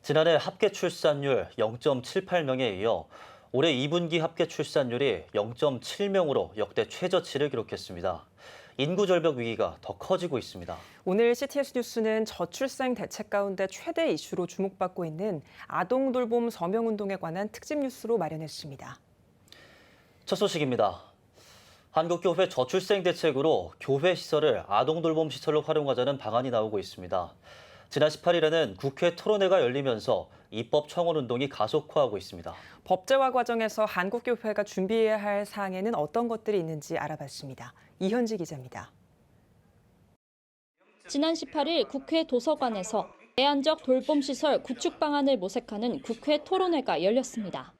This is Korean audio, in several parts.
지난해 합계 출산율 0.78명에 이어 올해 2분기 합계 출산율이 0.7명으로 역대 최저치를 기록했습니다. 인구 절벽 위기가 더 커지고 있습니다. 오늘 CTS 뉴스는 저출생 대책 가운데 최대 이슈로 주목받고 있는 아동 돌봄 서명 운동에 관한 특집 뉴스로 마련했습니다. 첫 소식입니다. 한국교회 저출생 대책으로 교회 시설을 아동 돌봄 시설로 활용하자는 방안이 나오고 있습니다. 지난 18일에는 국회 토론회가 열리면서 입법 청원 운동이 가속화하고 있습니다. 법제화 과정에서 한국교회가 준비해야 할 사항에는 어떤 것들이 있는지 알아봤습니다. 이현지 기자입니다. 지난 18일 국회 도서관에서 대안적 돌봄시설 구축 방안을 모색하는 국회 토론회가 열렸습니다.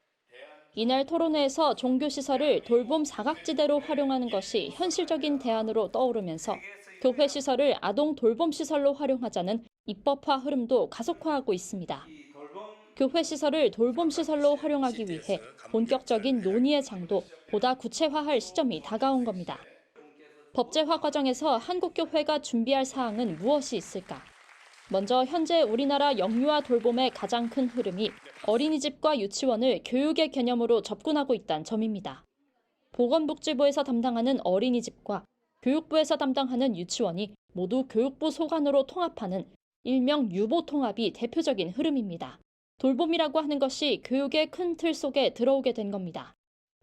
이날 토론회에서 종교시설을 돌봄 사각지대로 활용하는 것이 현실적인 대안으로 떠오르면서 교회 시설을 아동 돌봄시설로 활용하자는 입법화 흐름도 가속화하고 있습니다. 교회 시설을 돌봄시설로 활용하기 위해 본격적인 논의의 장도 보다 구체화할 시점이 다가온 겁니다. 법제화 과정에서 한국교회가 준비할 사항은 무엇이 있을까? 먼저 현재 우리나라 영유아 돌봄의 가장 큰 흐름이 어린이집과 유치원을 교육의 개념으로 접근하고 있다는 점입니다. 보건복지부에서 담당하는 어린이집과 교육부에서 담당하는 유치원이 모두 교육부 소관으로 통합하는 일명 유보 통합이 대표적인 흐름입니다. 돌봄이라고 하는 것이 교육의 큰 틀 속에 들어오게 된 겁니다.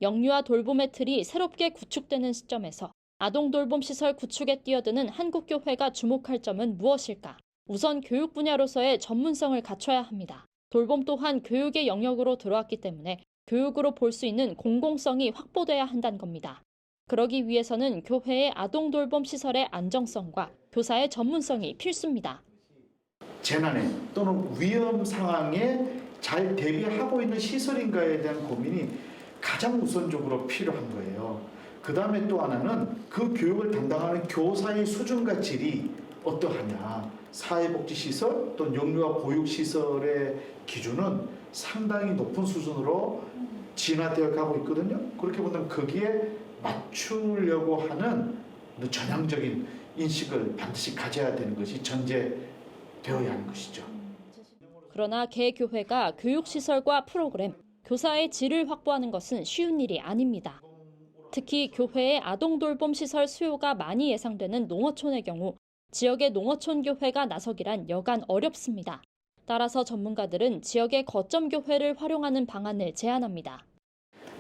영유아 돌봄의 틀이 새롭게 구축되는 시점에서 아동 돌봄 시설 구축에 뛰어드는 한국교회가 주목할 점은 무엇일까? 우선 교육 분야로서의 전문성을 갖춰야 합니다. 돌봄 또한 교육의 영역으로 들어왔기 때문에 교육으로 볼 수 있는 공공성이 확보돼야 한다는 겁니다. 그러기 위해서는 교회의 아동 돌봄 시설의 안정성과 교사의 전문성이 필수입니다. 재난에 또는 위험 상황에 잘 대비하고 있는 시설인가에 대한 고민이 가장 우선적으로 필요한 거예요. 그 다음에 또 하나는 그 교육을 담당하는 교사의 수준과 질이 어떠하냐. 사회복지시설 또는 영유아 보육시설의 기준은 상당히 높은 수준으로 진화되어 가고 있거든요. 그렇게 본다면 거기에 맞추려고 하는 전향적인 인식을 반드시 가져야 되는 것이 전제되어야 하는 것이죠. 그러나 개교회가 교육시설과 프로그램, 교사의 질을 확보하는 것은 쉬운 일이 아닙니다. 특히 교회의 아동 돌봄 시설 수요가 많이 예상되는 농어촌의 경우 지역의 농어촌 교회가 나서기란 여간 어렵습니다. 따라서 전문가들은 지역의 거점 교회를 활용하는 방안을 제안합니다.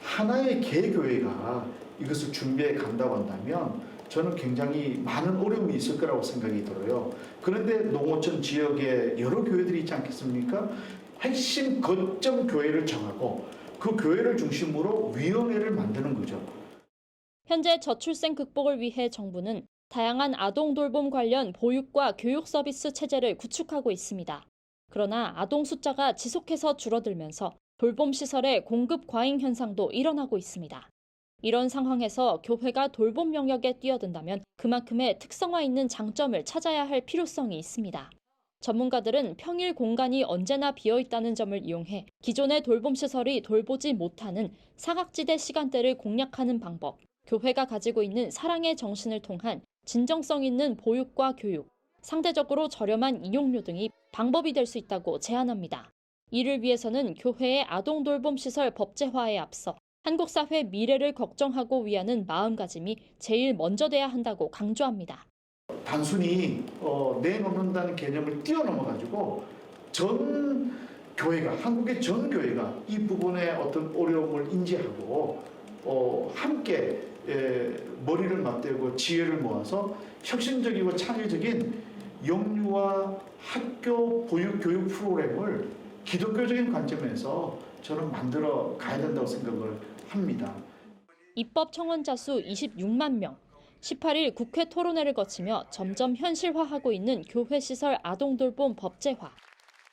하나의 개교회가 이것을 준비해 간다고 한다면 저는 굉장히 많은 어려움이 있을 거라고 생각이 들어요. 그런데 농어촌 지역에 여러 교회들이 있지 않겠습니까? 핵심 거점 교회를 정하고 그 교회를 중심으로 위원회를 만드는 거죠. 현재 저출생 극복을 위해 정부는 다양한 아동 돌봄 관련 보육과 교육 서비스 체제를 구축하고 있습니다. 그러나 아동 숫자가 지속해서 줄어들면서 돌봄 시설의 공급 과잉 현상도 일어나고 있습니다. 이런 상황에서 교회가 돌봄 영역에 뛰어든다면 그만큼의 특성화 있는 장점을 찾아야 할 필요성이 있습니다. 전문가들은 평일 공간이 언제나 비어 있다는 점을 이용해 기존의 돌봄 시설이 돌보지 못하는 사각지대 시간대를 공략하는 방법, 교회가 가지고 있는 사랑의 정신을 통한 진정성 있는 보육과 교육, 상대적으로 저렴한 이용료 등이 방법이 될 수 있다고 제안합니다. 이를 위해서는 교회의 아동 돌봄 시설 법제화에 앞서 한국 사회 미래를 걱정하고 위하는 마음가짐이 제일 먼저 돼야 한다고 강조합니다. 단순히 내놓는다는 개념을 뛰어넘어가지고 전 교회가, 한국의 전 교회가 이 부분에 어떤 어려움을 인지하고 함께 머리를 맞대고 지혜를 모아서 혁신적이고 창의적인 영유아 학교 보육 교육 프로그램을 기독교적인 관점에서 저는 만들어 가야 된다고 생각을 합니다. 입법 청원자 수 26만 명, 18일 국회 토론회를 거치며 점점 현실화하고 있는 교회 시설 아동 돌봄 법제화.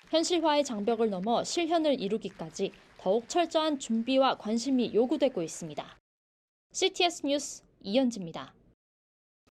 현실화의 장벽을 넘어 실현을 이루기까지 더욱 철저한 준비와 관심이 요구되고 있습니다. CTS 뉴스 이현지입니다.